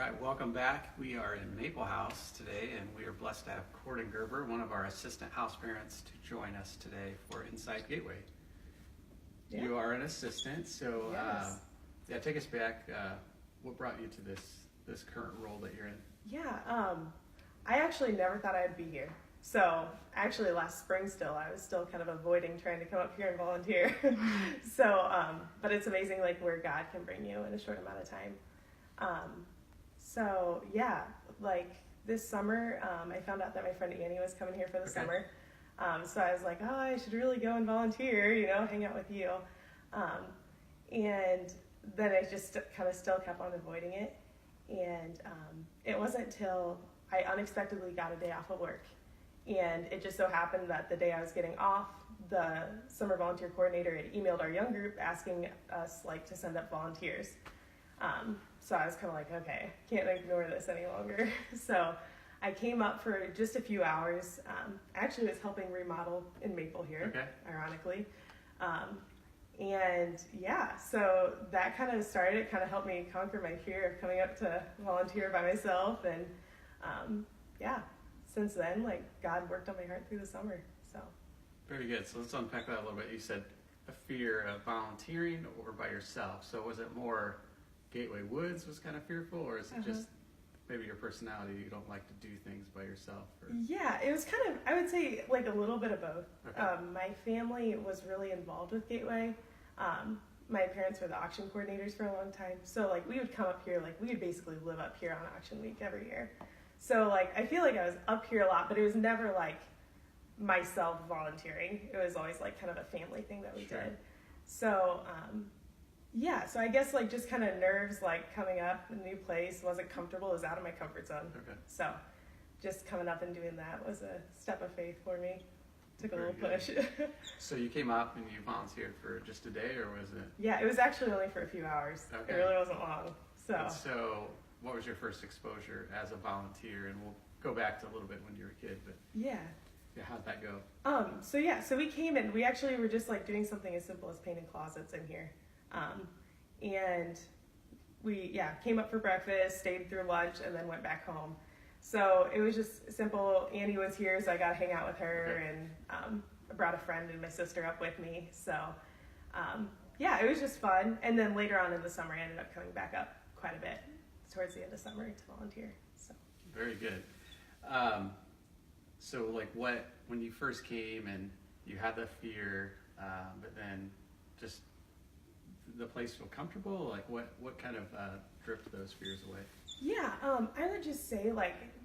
right, welcome back. We are in Maple House today, and we are blessed to have Cordin Gerber, one of our assistant house parents, to join us today for Inside Gateway. Yeah. You are an assistant, so Yes. take us back. What brought you to this current role that you're in? Yeah, I actually never thought I'd be here. So actually last spring I was still kind of avoiding trying to come up here and volunteer. But it's amazing like where God can bring you in a short amount of time. Like this summer, I found out that my friend Annie was coming here for the summer. So I was like, oh, I should really go and volunteer, hang out with you. And then I just kind of still kept on avoiding it. And it wasn't till I unexpectedly got a day off of work. And it just so happened that the day I was getting off, the summer volunteer coordinator had emailed our young group asking us to send up volunteers. So I was kind of like, okay, can't ignore this any longer. So I came up for just a few hours. I actually was helping remodel in Maple here, ironically. So that kind of started. It kind of helped me conquer my fear of coming up to volunteer by myself. And since then, God worked on my heart through the summer. So Very good. So let's unpack that a little bit. You said a fear of volunteering or by yourself. So was it more Gateway Woods was kind of fearful, or is it just maybe your personality, you don't like to do things by yourself? Or? Yeah, it was kind of, I would say, a little bit of both. Okay. My family was really involved with Gateway. My parents were the auction coordinators for a long time. So, we would come up here, we would basically live up here on auction week every year. So, I feel like I was up here a lot, but it was never, myself volunteering. It was always, kind of a family thing that we did. So, so I guess, just kind of nerves, coming up, a new place, wasn't comfortable, it was out of my comfort zone. Okay. So, just coming up and doing that was a step of faith for me. Took a Very little push. So you came up and you volunteered for just a day, or was it? Yeah, it was actually only for a few hours. Okay. It really wasn't long. So what was your first exposure as a volunteer? And we'll go back to a little bit when you were a kid, but how'd that go? So we came in, we actually were just doing something as simple as painting closets in here. And we came up for breakfast, stayed through lunch, and then went back home. So it was just simple. Annie was here, so I got to hang out with her, and I brought a friend and my sister up with me. So it was just fun. And then later on in the summer, I ended up coming back up quite a bit towards the end of summer to volunteer. So Very good. When you first came and you had the fear, but then just the place feel comfortable? What kind of drift those fears away? Yeah, I would just say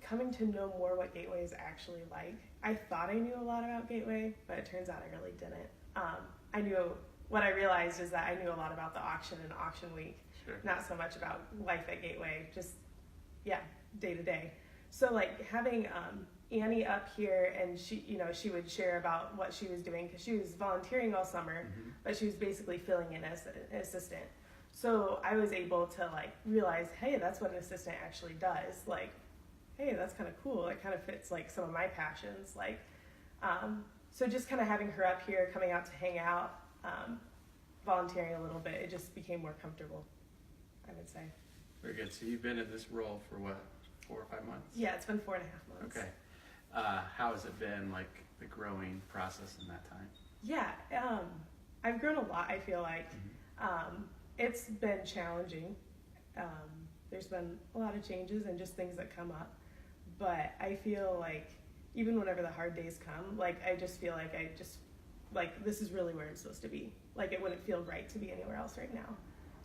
coming to know more what Gateway is actually like. I thought I knew a lot about Gateway, but it turns out I really didn't. What I realized is that I knew a lot about the auction and auction week, not so much about life at Gateway, just day to day. So having Annie up here, and she would share about what she was doing because she was volunteering all summer, but she was basically filling in as an assistant. So I was able to realize, hey, that's what an assistant actually does. Hey, that's kind of cool. It kind of fits some of my passions. So just kind of having her up here, coming out to hang out, volunteering a little bit, it just became more comfortable, I would say. Very good. So you've been in this role for what, 4 or 5 months? Yeah, it's been 4.5 months. Okay. How has it been, the growing process in that time? Yeah, I've grown a lot, I feel like. It's been challenging. There's been a lot of changes and just things that come up. But I feel even whenever the hard days come, I just feel this is really where I'm supposed to be. It wouldn't feel right to be anywhere else right now.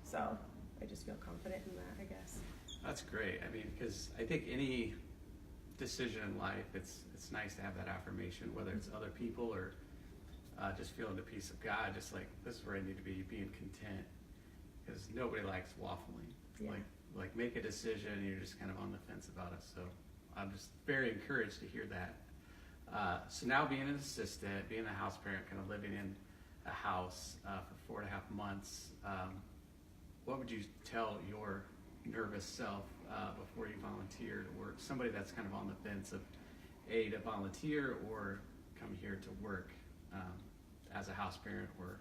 So I just feel confident in that, I guess. That's great. I mean, because I think any decision in life, it's nice to have that affirmation, whether it's other people or just feeling the peace of God, just this is where I need to be, being content. Because nobody likes waffling. Yeah. Make a decision and you're just kind of on the fence about it. So I'm just very encouraged to hear that. So now being an assistant, being a house parent, kind of living in a house for 4.5 months, what would you tell your nervous self before you volunteered, or somebody that's kind of on the fence of to volunteer or come here to work as a house parent or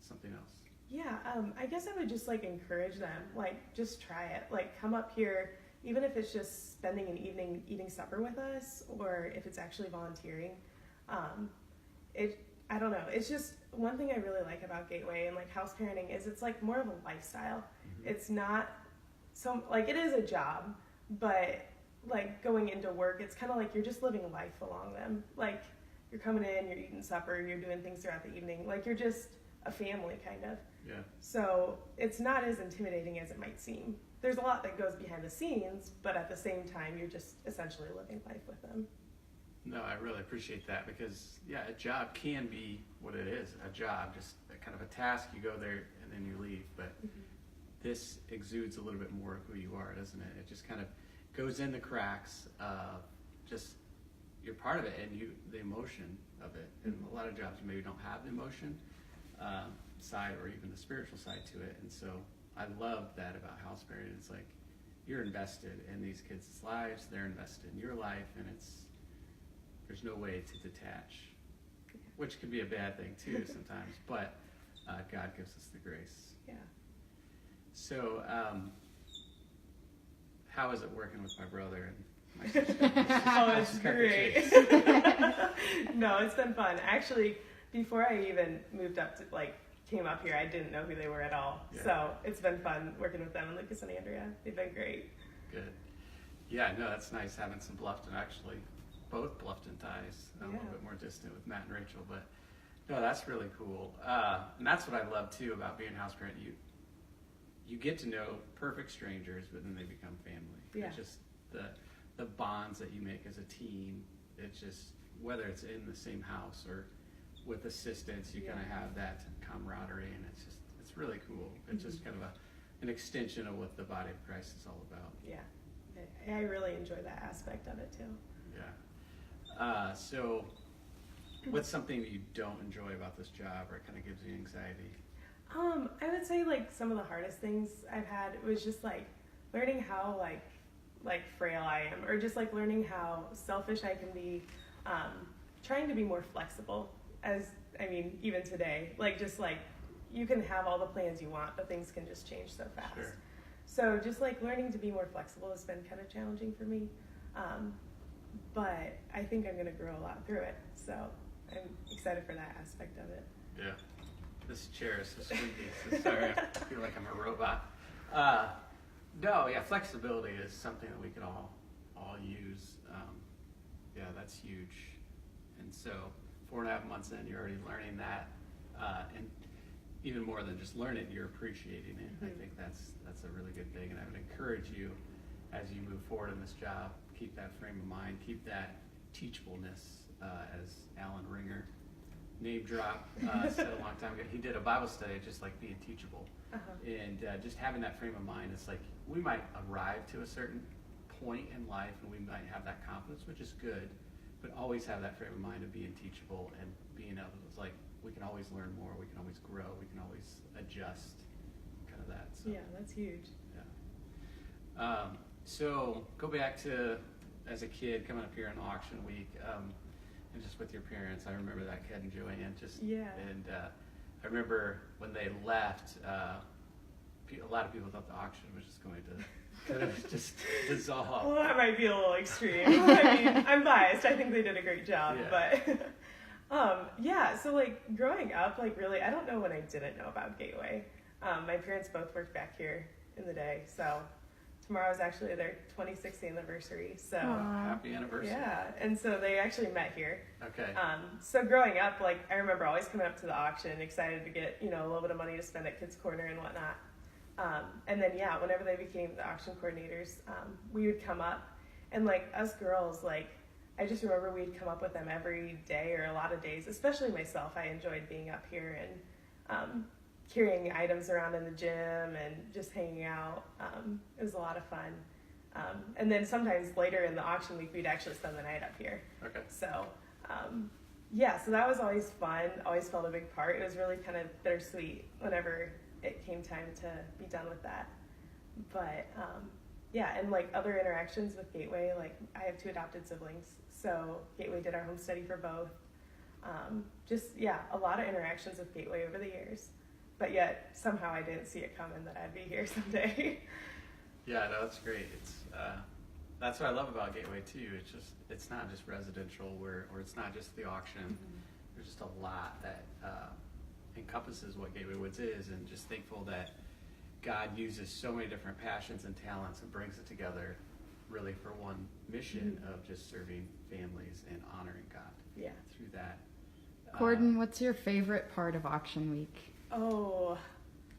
something else? Yeah, I guess I would just encourage them, just try it. Come up here, even if it's just spending an evening eating supper with us, or if it's actually volunteering. I don't know. It's just one thing I really like about Gateway and like house parenting is it's like more of a lifestyle. Mm-hmm. It's not so like it is a job, but like going into work, it's kind of like you're just living life along them. Like you're coming in, you're eating supper, you're doing things throughout the evening. Like you're just a family kind of. Yeah. So it's not as intimidating as it might seem. There's a lot that goes behind the scenes, but at the same time, you're just essentially living life with them. No, I really appreciate that because, yeah, a job can be what it is, a job, just a kind of a task. You go there and then you leave. But this exudes a little bit more of who you are, doesn't it? It just kind of goes in the cracks of just you're part of it and the emotion of it. And a lot of jobs you maybe don't have the emotion side or even the spiritual side to it. And so I love that about house parenting. It's like you're invested in these kids' lives, they're invested in your life, and there's no way to detach, which can be a bad thing too sometimes, but God gives us the grace. Yeah. So how is it working with my brother and my sister? Oh, it's great. No, it's been fun. Actually, before I even moved up to came up here, I didn't know who they were at all. Yeah. So it's been fun working with them and Lucas and Andrea. They've been great. Good. Yeah, no, that's nice having some Bluffton, actually, both Bluffton ties, a little bit more distant with Matt and Rachel, but no, that's really cool. And that's what I love too about being a house parent. You get to know perfect strangers, but then they become family. Yeah. It's just the bonds that you make as a team. It's just, whether it's in the same house or with assistants, you kind of have that camaraderie, and it's really cool. It's just kind of an extension of what the body of Christ is all about. Yeah, I really enjoy that aspect of it too. Yeah. So what's something that you don't enjoy about this job, or it kind of gives you anxiety? I would say some of the hardest things I've had was just learning how like frail I am, or just learning how selfish I can be, trying to be more flexible. Even today, you can have all the plans you want, but things can just change so fast. Sure. So just learning to be more flexible has been kind of challenging for me. But I think I'm going to grow a lot through it. So I'm excited for that aspect of it. Yeah. This chair is so squeaky. So sorry, I feel like I'm a robot. No, yeah, flexibility is something that we could all use. Yeah, that's huge. And so 4.5 months in, you're already learning that, and even more than just learn it, you're appreciating it. I think that's a really good thing, and I would encourage you as you move forward in this job, keep that frame of mind, keep that teachableness, as Alan Ringer, name drop, said a long time ago. He did a Bible study just like being teachable, and just having that frame of mind. It's like we might arrive to a certain point in life, and we might have that confidence, which is good, but always have that frame of mind of being teachable and being able to, we can always learn more, we can always grow, we can always adjust, kind of that. So, yeah, that's huge. Yeah. So go back to as a kid coming up here on auction week, and just with your parents. I remember that kid and Joanne and I remember when they left, a lot of people thought the auction was just going to kind of just dissolve. Well, that might be a little extreme. I'm biased. I think they did a great job, but so growing up, really, I don't know when I didn't know about Gateway. My parents both worked back here in the day, so tomorrow is actually their 26th anniversary. So happy anniversary. Yeah, and so they actually met here. Okay. So growing up, I remember always coming up to the auction, excited to get a little bit of money to spend at Kids Corner and whatnot. And then whenever they became the auction coordinators, we would come up, and us girls, I just remember we'd come up with them every day or a lot of days. Especially myself, I enjoyed being up here and carrying items around in the gym and just hanging out. It was a lot of fun. And then sometimes later in the auction week, we'd actually spend the night up here. Okay. So, so that was always fun. Always felt a big part. It was really kind of bittersweet whenever it came time to be done with that. But, and other interactions with Gateway, I have 2 adopted siblings. So Gateway did our home study for both. A lot of interactions with Gateway over the years. But yet, somehow I didn't see it coming that I'd be here someday. Yeah, no, that's great. That's what I love about Gateway too. It's not just residential or it's not just the auction. Mm-hmm. There's just a lot that encompasses what Gateway Woods is, and just thankful that God uses so many different passions and talents and brings it together really for one mission of just serving families and honoring God through that. Cordin, what's your favorite part of auction week? Oh,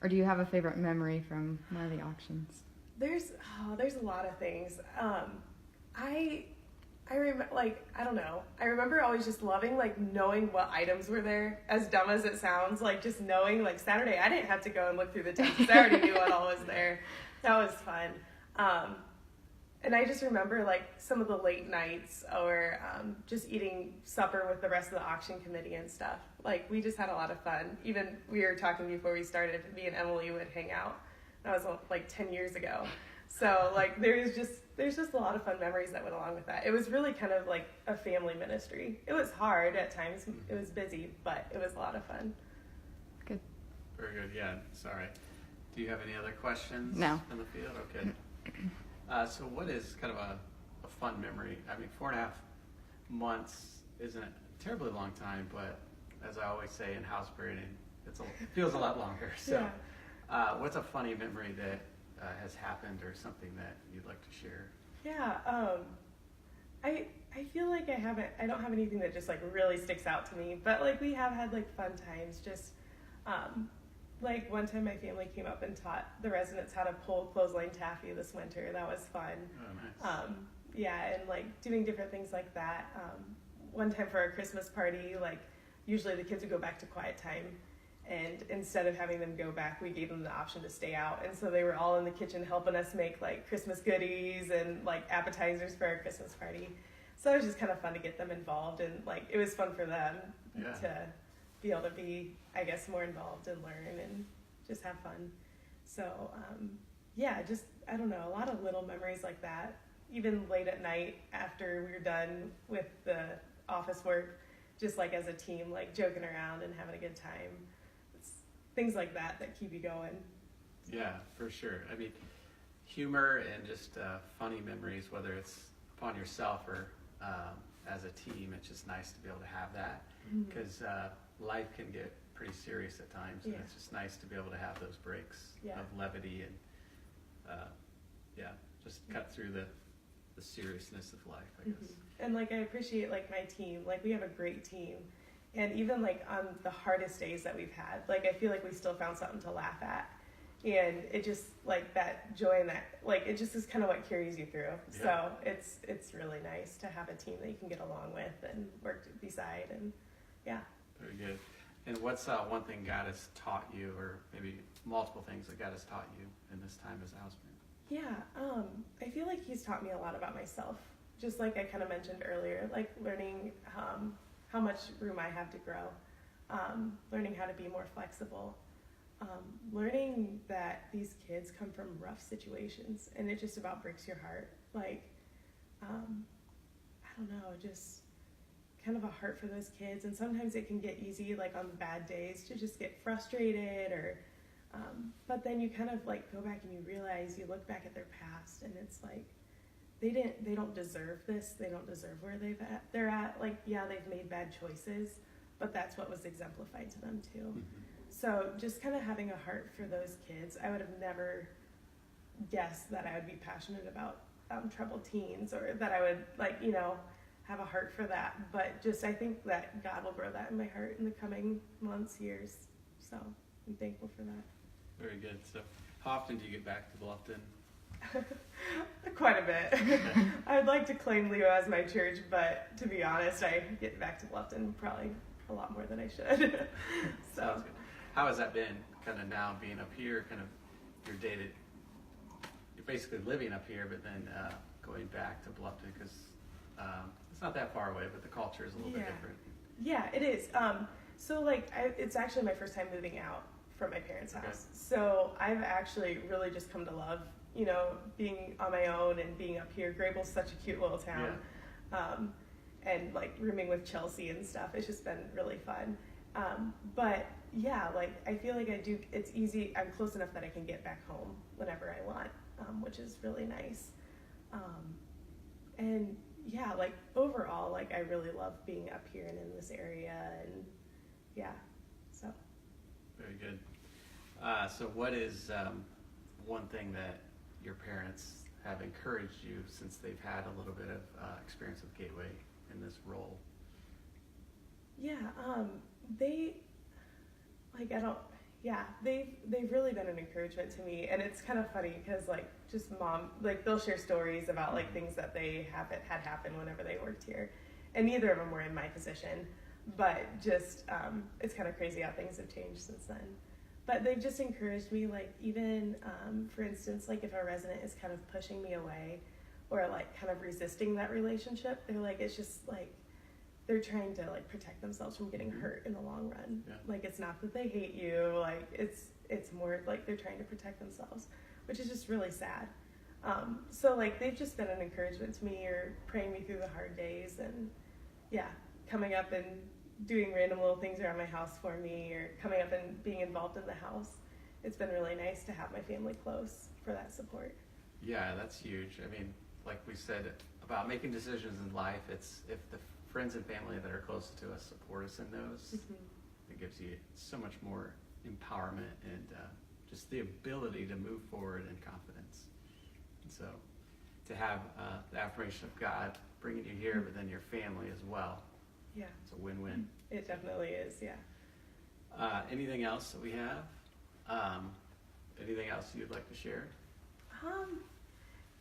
Or do you have a favorite memory from one of the auctions? there's a lot of things. I remember, like, I don't know. I remember always just loving, like, knowing what items were there. As dumb as it sounds, like, just knowing, like, Saturday, I didn't have to go and look through the tent because I already knew what all was there. That was fun. And I just remember, like, some of the late nights or just eating supper with the rest of the auction committee and stuff. Like, we just had a lot of fun. Even we were talking before we started, me and Emily would hang out. That was, like, 10 years ago. So, like, there's just a lot of fun memories that went along with that. It was really kind of like a family ministry. It was hard at times. It was busy, but it was a lot of fun. Good. Very good. Yeah. Sorry. Do you have any other questions? No. In the field? Okay. So what is kind of a fun memory? I mean, 4.5 months isn't a terribly long time, but as I always say in house parenting, it feels a lot longer. So what's a funny memory that has happened or something that you'd like to share? Yeah, I feel like I don't have anything that just like really sticks out to me, but like we have had like fun times. Just like one time my family came up and taught the residents how to pull clothesline taffy this winter. That was fun. Oh, nice. Yeah, and like doing different things like that. One time for our Christmas party, like usually the kids would go back to quiet time. And instead of having them go back, we gave them the option to stay out. And so they were all in the kitchen helping us make like Christmas goodies and like appetizers for our Christmas party. So it was just kind of fun to get them involved, and like it was fun for them to be able to be, I guess, more involved and learn and just have fun. So just, I don't know, a lot of little memories like that. Even late at night after we were done with the office work, just like as a team, like joking around and having a good time. Things like that keep you going. Yeah, for sure. I mean, humor and just funny memories, whether it's upon yourself or as a team, it's just nice to be able to have that, because life can get pretty serious at times, and it's just nice to be able to have those breaks of levity and just cut through the seriousness of life, I guess. And like I appreciate like my team. Like we have a great team. And even like on the hardest days that we've had, like I feel like we still found something to laugh at. And it just like that joy and that, like it just is kind of what carries you through. Yeah. So it's really nice to have a team that you can get along with and work beside, and Very good. And what's one thing God has taught you, or maybe multiple things that God has taught you in this time as a house parent? I feel like he's taught me a lot about myself. Just like I kind of mentioned earlier, like learning how much room I have to grow, learning how to be more flexible, learning that these kids come from rough situations, and it just about breaks your heart. Like, I don't know, just kind of a heart for those kids. And sometimes it can get easy, like on bad days, to just get frustrated, or, but then you kind of like go back and you realize, you look back at their past, and it's like, they don't deserve this. They don't deserve where they're at. Like, yeah, they've made bad choices, but that's what was exemplified to them too. Mm-hmm. So just kind of having a heart for those kids. I would have never guessed that I would be passionate about troubled teens, or that I would have a heart for that. But just, I think that God will grow that in my heart in the coming months, years. So I'm thankful for that. Very good. So how often do you get back to Bluffton? Quite a bit. I'd like to claim Leo as my church, but to be honest, I get back to Bluffton probably a lot more than I should. So, sounds good. How has that been, kind of now being up here, kind of you're basically living up here, but then going back to Bluffton, because it's not that far away, but the culture is a little bit different. Yeah, it is. So it's actually my first time moving out from my parents' house. So I've actually really just come to love being on my own and being up here. Grayble's such a cute little town. And like rooming with Chelsea and stuff, it's just been really fun. But yeah, like I feel like it's easy. I'm close enough that I can get back home whenever I want. which is really nice. And yeah, like overall, like I really love being up here and in this area, and yeah, so. Very good. So what is one thing that your parents have encouraged you since they've had a little bit of experience with Gateway in this role? Yeah, they, like, I don't, yeah, they've really been an encouragement to me, and it's kind of funny because, like, just mom, like, they'll share stories about, like, things that they had happen whenever they worked here, and neither of them were in my position, but just, it's kind of crazy how things have changed since then. But they've just encouraged me, like, even, for instance, like, if a resident is kind of pushing me away or, like, kind of resisting that relationship, they're like, it's just, like, they're trying to, like, protect themselves from getting hurt in the long run. Yeah. Like, it's not that they hate you, like, it's more, like, they're trying to protect themselves, which is just really sad. So, like, they've just been an encouragement to me, or praying me through the hard days, and, yeah, coming up and doing random little things around my house for me, or coming up and being involved in the house. It's been really nice to have my family close for that support. Yeah, that's huge. I mean, like we said about making decisions in life, it's if the friends and family that are closest to us support us in those, it gives you so much more empowerment and just the ability to move forward in confidence. And so to have the affirmation of God bringing you here, but then your family as well. Yeah. It's a win-win. It definitely is, yeah. Anything else that we have? Anything else you'd like to share?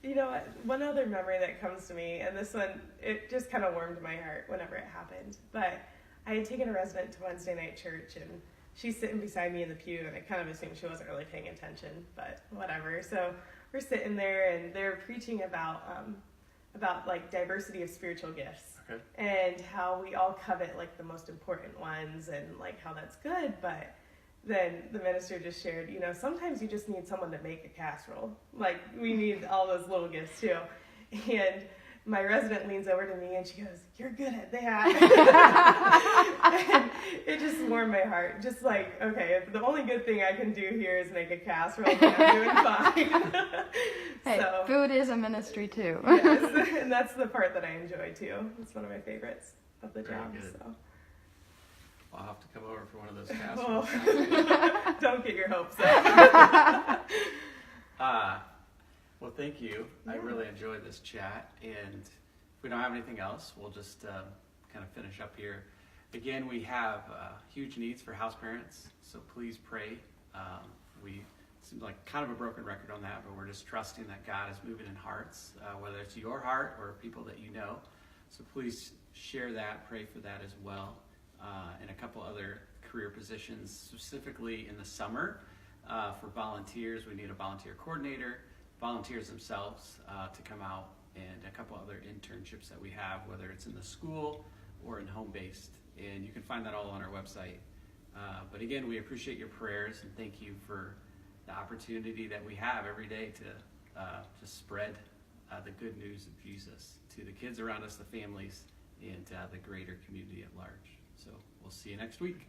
You know what? One other memory that comes to me, and this one, it just kind of warmed my heart whenever it happened. But I had taken a resident to Wednesday night church, and she's sitting beside me in the pew, and I kind of assumed she wasn't really paying attention, but whatever. So we're sitting there, and they're preaching about like diversity of spiritual gifts. Okay. And how we all covet like the most important ones, and like how that's good, but then the minister just shared, you know, sometimes you just need someone to make a casserole. Like, we need all those little gifts too. And my resident leans over to me and she goes, "You're good at that." And it just warmed my heart. Just like, okay, if the only good thing I can do here is make a casserole, then I'm doing fine. Hey, So, food is a ministry too. yes, and that's the part that I enjoy too. It's one of my favorites of the Very job. good. So. I'll have to come over for one of those Oh. casseroles. Don't get your hopes up. Well, thank you. I Yeah. really enjoyed this chat, and if we don't have anything else, we'll just kind of finish up here. Again, we have huge needs for house parents, so please pray. We seem like kind of a broken record on that, but we're just trusting that God is moving in hearts, whether it's your heart or people that you know. So please share that, pray for that as well. And a couple other career positions, specifically in the summer for volunteers. We need a volunteer coordinator, volunteers themselves to come out, and a couple other internships that we have, whether it's in the school or in home-based. And you can find that all on our website. But again, we appreciate your prayers, and thank you for the opportunity that we have every day to spread the good news of Jesus to the kids around us, the families, and the greater community at large. So we'll see you next week.